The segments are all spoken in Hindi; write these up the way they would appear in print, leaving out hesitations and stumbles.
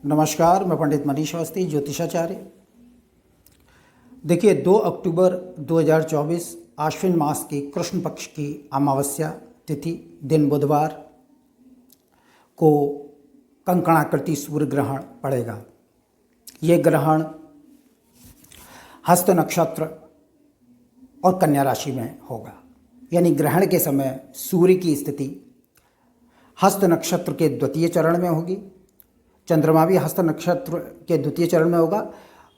नमस्कार, मैं पंडित मनीष अवस्थी, ज्योतिषाचार्य। देखिए, 2 अक्टूबर 2024 आश्विन मास की कृष्ण पक्ष की अमावस्या तिथि दिन बुधवार को कंकणाकृति सूर्य ग्रहण पड़ेगा। ये ग्रहण हस्त नक्षत्र और कन्या राशि में होगा। यानी ग्रहण के समय सूर्य की स्थिति हस्त नक्षत्र के द्वितीय चरण में होगी, चंद्रमा भी हस्त नक्षत्र के द्वितीय चरण में होगा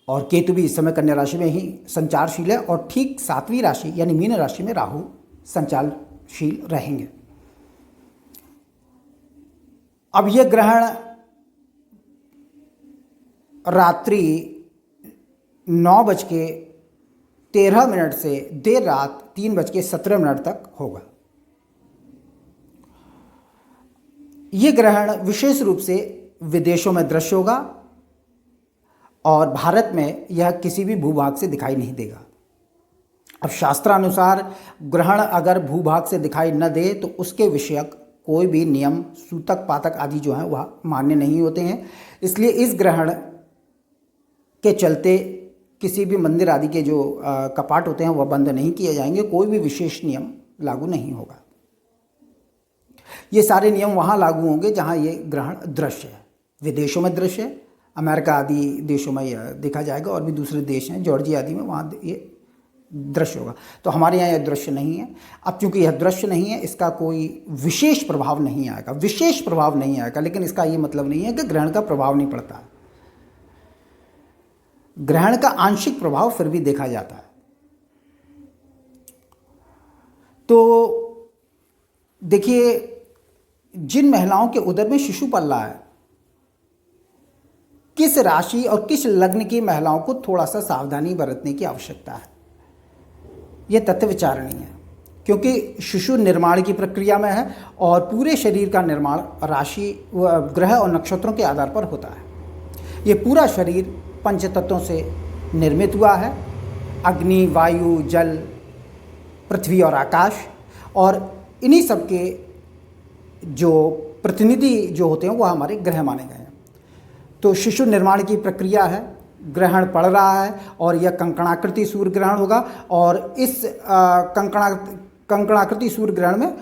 और केतु भी इस समय कन्या राशि में ही संचारशील है और ठीक 7वीं राशि यानी मीन राशि में राहु संचारशील रहेंगे। अब यह ग्रहण रात्रि 9:13 से देर रात 3:17 तक होगा। यह ग्रहण विशेष रूप से विदेशों में दृश्य होगा और भारत में यह किसी भी भूभाग से दिखाई नहीं देगा। अब शास्त्रानुसार ग्रहण अगर भूभाग से दिखाई न दे तो उसके विषयक कोई भी नियम, सूतक पातक आदि जो हैं वह मान्य नहीं होते हैं। इसलिए इस ग्रहण के चलते किसी भी मंदिर आदि के जो कपाट होते हैं वह बंद नहीं किए जाएंगे, कोई भी विशेष नियम लागू नहीं होगा। ये सारे नियम वहाँ लागू होंगे जहाँ ये ग्रहण दृश्य है। विदेशों में दृश्य है, अमेरिका आदि देशों में यह देखा जाएगा और भी दूसरे देश हैं, जॉर्जिया आदि में, वहाँ ये दृश्य होगा। तो हमारे यहाँ यह दृश्य नहीं है। अब चूंकि यह दृश्य नहीं है, इसका कोई विशेष प्रभाव नहीं आएगा, विशेष प्रभाव नहीं आएगा, लेकिन इसका ये मतलब नहीं है कि ग्रहण का प्रभाव नहीं पड़ता। ग्रहण का आंशिक प्रभाव फिर भी देखा जाता है। तो देखिए, जिन महिलाओं के उदर में शिशु पल रहा है, किस राशि और किस लग्न की महिलाओं को थोड़ा सा सावधानी बरतने की आवश्यकता है, यह तथ्य विचारणीय है। क्योंकि शिशु निर्माण की प्रक्रिया में है और पूरे शरीर का निर्माण राशि, ग्रह और नक्षत्रों के आधार पर होता है। ये पूरा शरीर पंचतत्वों से निर्मित हुआ है, अग्नि, वायु, जल, पृथ्वी और आकाश, और इन्हीं सब के जो प्रतिनिधि जो होते हैं वह हमारे ग्रह माने गए हैं। तो शिशु निर्माण की प्रक्रिया है, ग्रहण पड़ रहा है और यह कंकणाकृति सूर्य ग्रहण होगा। और इस कंकणाकृति सूर्य ग्रहण में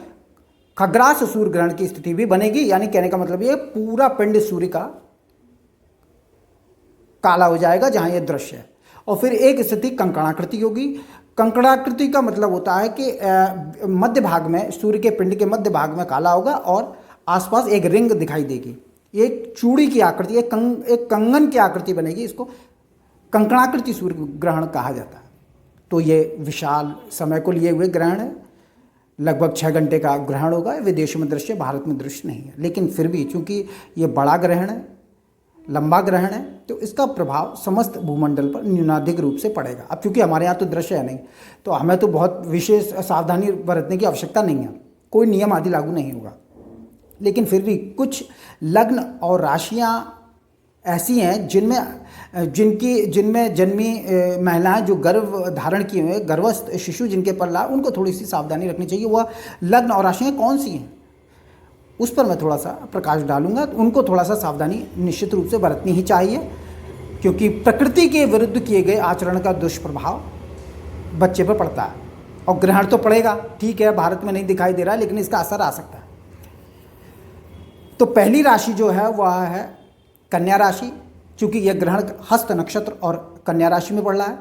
खग्रास सूर्य ग्रहण की स्थिति भी बनेगी। यानी कहने का मतलब ये पूरा पिंड सूर्य का काला हो जाएगा जहां यह दृश्य है। और फिर एक स्थिति कंकणाकृति होगी। कंकणाकृति का मतलब होता है कि मध्य भाग में, सूर्य के पिंड के मध्य भाग में काला होगा और आसपास एक रिंग दिखाई देगी। एक चूड़ी की आकृति, एक कंगन की आकृति बनेगी। इसको कंकणाकृति सूर्य ग्रहण कहा जाता है। तो ये विशाल समय को लिए हुए ग्रहण है, लगभग 6 घंटे का ग्रहण होगा। विदेशों में दृश्य, भारत में दृश्य नहीं है। लेकिन फिर भी चूंकि ये बड़ा ग्रहण है, लंबा ग्रहण है, तो इसका प्रभाव समस्त भूमंडल पर न्यूनाधिक रूप से पड़ेगा। अब चूंकि हमारे यहाँ तो दृश्य है नहीं, तो हमें तो बहुत विशेष सावधानी बरतने की आवश्यकता नहीं है, कोई नियम आदि लागू नहीं होगा। लेकिन फिर भी कुछ लग्न और राशियाँ ऐसी हैं जिनमें जन्मी महिलाएं जो गर्भ धारण किए हुए, गर्भस्थ शिशु जिनके पर ला, उनको थोड़ी सी सावधानी रखनी चाहिए। वह लग्न और राशियाँ कौन सी हैं उस पर मैं थोड़ा सा प्रकाश डालूंगा। उनको थोड़ा सा सावधानी निश्चित रूप से बरतनी ही चाहिए, क्योंकि प्रकृति के विरुद्ध किए गए आचरण का दुष्प्रभाव बच्चे पर पड़ता है। और ग्रहण तो पड़ेगा, ठीक है, भारत में नहीं दिखाई दे रहा है, लेकिन इसका असर आ सकता है। तो पहली राशि जो है वह है कन्या राशि। चूंकि यह ग्रहण हस्त नक्षत्र और कन्या राशि में पड़ रहा है,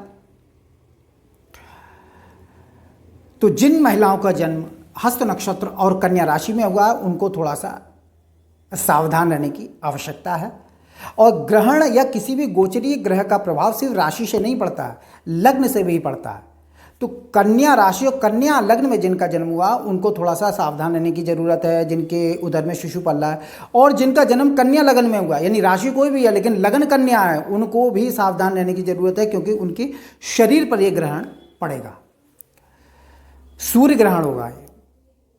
तो जिन महिलाओं का जन्म हस्त नक्षत्र और कन्या राशि में हुआ है उनको थोड़ा सा सावधान रहने की आवश्यकता है। और ग्रहण या किसी भी गोचरीय ग्रह का प्रभाव सिर्फ राशि से नहीं पड़ता है, लग्न से भी पड़ता है। तो कन्या राशि और कन्या लग्न में जिनका जन्म हुआ उनको थोड़ा सा सावधान रहने की जरूरत है, जिनके उदर में शिशु पल रहा है। और जिनका जन्म कन्या लग्न में हुआ, यानी राशि कोई भी है लेकिन लग्न कन्या है, उनको भी सावधान रहने की जरूरत है, क्योंकि उनके शरीर पर यह ग्रहण पड़ेगा। सूर्य ग्रहण होगा ये,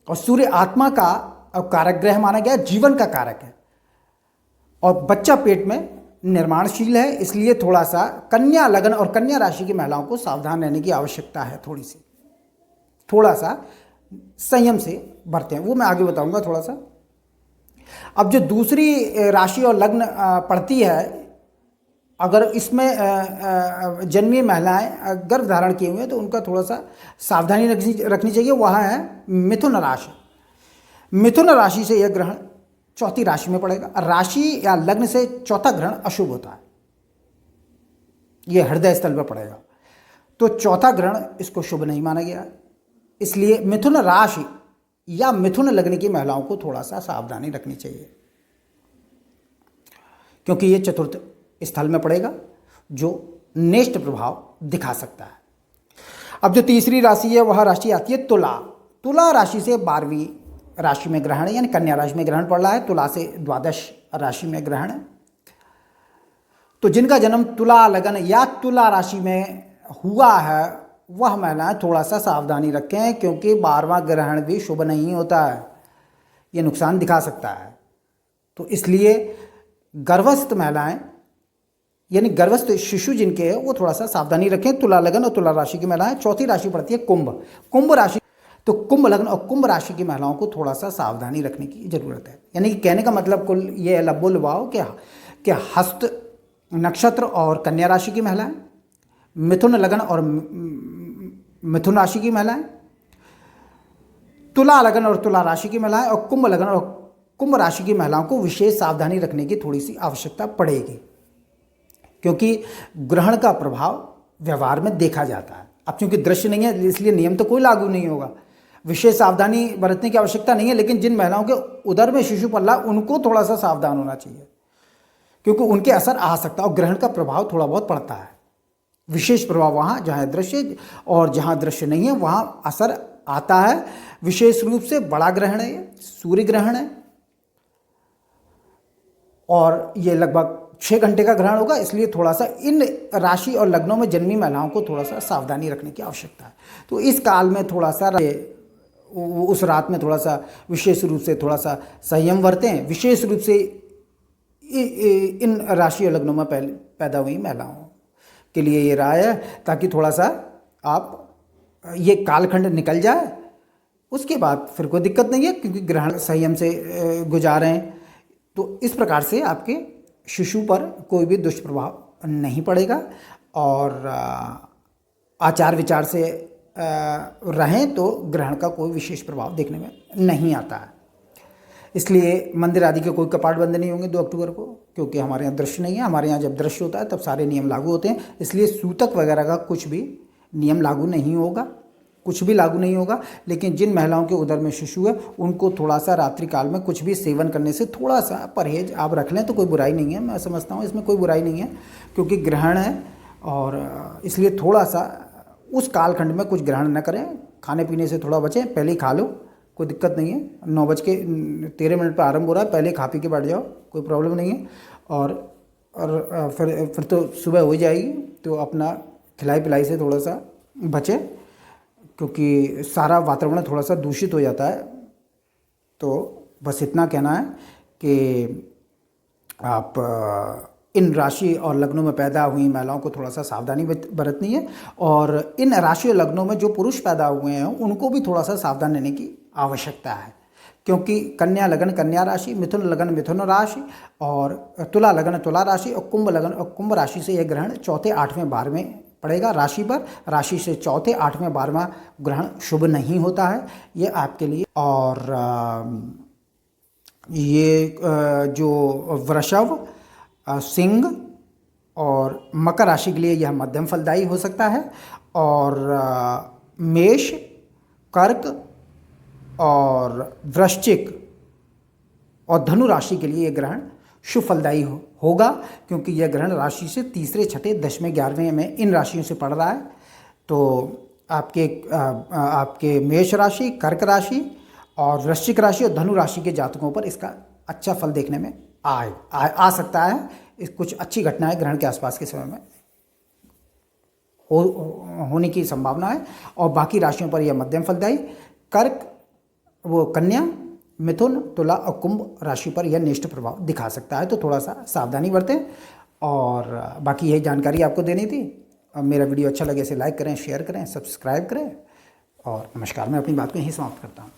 और सूर्य आत्मा का कारक ग्रह माना गया, जीवन का कारक है और बच्चा पेट में निर्माणशील है। इसलिए थोड़ा सा कन्या लग्न और कन्या राशि की महिलाओं को सावधान रहने की आवश्यकता है। थोड़ा सा संयम से बरतें, वो मैं आगे बताऊंगा थोड़ा सा। अब जो दूसरी राशि और लग्न पड़ती है, अगर इसमें जन्मी महिलाएं गर्भ धारण किए हुए हैं तो उनका थोड़ा सा सावधानी रखनी चाहिए। वह है मिथुन राशि। मिथुन राशि से यह ग्रहण चौथी राशि में पड़ेगा। राशि या लग्न से चौथा ग्रहण अशुभ होता है, यह हृदय स्थल पर पड़ेगा, तो चौथा ग्रहण इसको शुभ नहीं माना गया। इसलिए मिथुन राशि या मिथुन लग्न की महिलाओं को थोड़ा सा सावधानी रखनी चाहिए, क्योंकि ये चतुर्थ स्थल में पड़ेगा जो नेष्ट प्रभाव दिखा सकता है। अब जो तीसरी राशि है वह राशि आती है तुला। तुला राशि से 12वीं राशि में ग्रहण है, यानी कन्या राशि में ग्रहण पड़ रहा है। तुला से द्वादश राशि में ग्रहण है। तो जिनका जन्म तुला लगन या तुला राशि में हुआ है वह महिलाएं थोड़ा सा सावधानी रखें, क्योंकि 12वां ग्रहण भी शुभ नहीं होता है, ये नुकसान दिखा सकता है। तो इसलिए गर्भस्थ महिलाएं यानी गर्भस्थ शिशु जिनके हैं वो थोड़ा सा सावधानी रखें। तुला लगन और तुला राशि की महिलाएं। चौथी राशि पड़ती है कुंभ। कुंभ राशि, तो कुंभ लग्न और कुंभ राशि की महिलाओं को थोड़ा सा सावधानी रखने की जरूरत है। यानी कि कहने का मतलब कुल ये लब्बो लुभाओ कि हस्त नक्षत्र और कन्या राशि की महिलाएं, मिथुन लगन और मिथुन राशि की महिलाएं, तुला लगन और तुला राशि की महिलाएं और कुंभ लगन और कुंभ राशि की महिलाओं को विशेष सावधानी रखने की थोड़ी सी आवश्यकता पड़ेगी, क्योंकि ग्रहण का प्रभाव व्यवहार में देखा जाता है। अब क्योंकि दृश्य नहीं है इसलिए नियम तो कोई लागू नहीं होगा, विशेष सावधानी बरतने की आवश्यकता नहीं है। लेकिन जिन महिलाओं के उदर में शिशु पल रहा उनको थोड़ा सा सावधान होना चाहिए, क्योंकि उनके असर आ सकता है और ग्रहण का प्रभाव थोड़ा बहुत पड़ता है। विशेष प्रभाव वहाँ जहाँ दृश्य और जहाँ दृश्य नहीं है वहाँ असर आता है। विशेष रूप से बड़ा ग्रहण है, सूर्य ग्रहण है, और ये लगभग 6 घंटे का ग्रहण होगा। इसलिए थोड़ा सा इन राशि और लग्नों में जन्मी महिलाओं को थोड़ा सा सावधानी रखने की आवश्यकता है। तो इस काल में थोड़ा सा उस रात में थोड़ा सा विशेष रूप से थोड़ा सा संयम बरतें। विशेष रूप से इन राशि और लग्नों में पैदा हुई महिलाओं के लिए ये राय है, ताकि थोड़ा सा आप ये कालखंड निकल जाए, उसके बाद फिर कोई दिक्कत नहीं है, क्योंकि ग्रहण संयम से गुजारें। तो इस प्रकार से आपके शिशु पर कोई भी दुष्प्रभाव नहीं पड़ेगा, और आचार विचार से रहें तो ग्रहण का कोई विशेष प्रभाव देखने में नहीं आता है। इसलिए मंदिर आदि के कोई कपाट बंद नहीं होंगे 2 अक्टूबर को, क्योंकि हमारे यहाँ दृश्य नहीं है। हमारे यहाँ जब दृश्य होता है तब सारे नियम लागू होते हैं, इसलिए सूतक वगैरह का कुछ भी नियम लागू नहीं होगा, कुछ भी लागू नहीं होगा। लेकिन जिन महिलाओं के उदर में शिशु है उनको थोड़ा सा रात्रि काल में कुछ भी सेवन करने से थोड़ा सा परहेज आप रख लें तो कोई बुराई नहीं है। मैं समझता हूँ इसमें कोई बुराई नहीं है, क्योंकि ग्रहण है, और इसलिए थोड़ा सा उस कालखंड में कुछ ग्रहण न करें। खाने पीने से थोड़ा बचें, पहले ही खा लो, कोई दिक्कत नहीं है। 9:13 पर आरंभ हो रहा है, पहले खा पी के बैठ जाओ, कोई प्रॉब्लम नहीं है। और फिर तो सुबह हो जाएगी, तो अपना खिलाई पिलाई से थोड़ा सा बचें, क्योंकि सारा वातावरण थोड़ा सा दूषित हो जाता है। तो बस इतना कहना है कि आप इन राशि और लग्नों में पैदा हुई महिलाओं को थोड़ा सा सावधानी बरतनी है, और इन राशि और लग्नों में जो पुरुष पैदा हुए हैं उनको भी थोड़ा सा सावधान रहने की आवश्यकता है, क्योंकि कन्या लगन कन्या राशि, मिथुन लगन मिथुन राशि, और तुला लगन तुला राशि, और कुंभ लगन और कुंभ राशि से यह ग्रहण चौथे 8वें 12वें पड़ेगा राशि पर। राशि से चौथे 8वें 12वां ग्रहण शुभ नहीं होता है ये आपके लिए। और ये जो वृषभ, सिंह और मकर राशि के लिए यह मध्यम फलदायी हो सकता है, और मेष, कर्क और वृश्चिक और धनु राशि के लिए यह ग्रहण शुभ फलदायी होगा, क्योंकि यह ग्रहण राशि से तीसरे, छठे, 10वें, 11वें में इन राशियों से पड़ रहा है। तो आपके मेष राशि, कर्क राशि और वृश्चिक राशि और धनु राशि के जातकों पर इसका अच्छा फल देखने में आ सकता है। कुछ अच्छी घटनाएं ग्रहण के आसपास के समय में होने की संभावना है, और बाकी राशियों पर यह मध्यम फलदायी। कर्क, वो कन्या, मिथुन, तुला और कुंभ राशि पर यह नेष्ट प्रभाव दिखा सकता है, तो थोड़ा सा सावधानी बरतें। और बाकी यही जानकारी आपको देनी थी। मेरा वीडियो अच्छा लगे इसे लाइक करें, शेयर करें, सब्सक्राइब करें, और नमस्कार। मैं अपनी बात को यहीं समाप्त करता हूँ।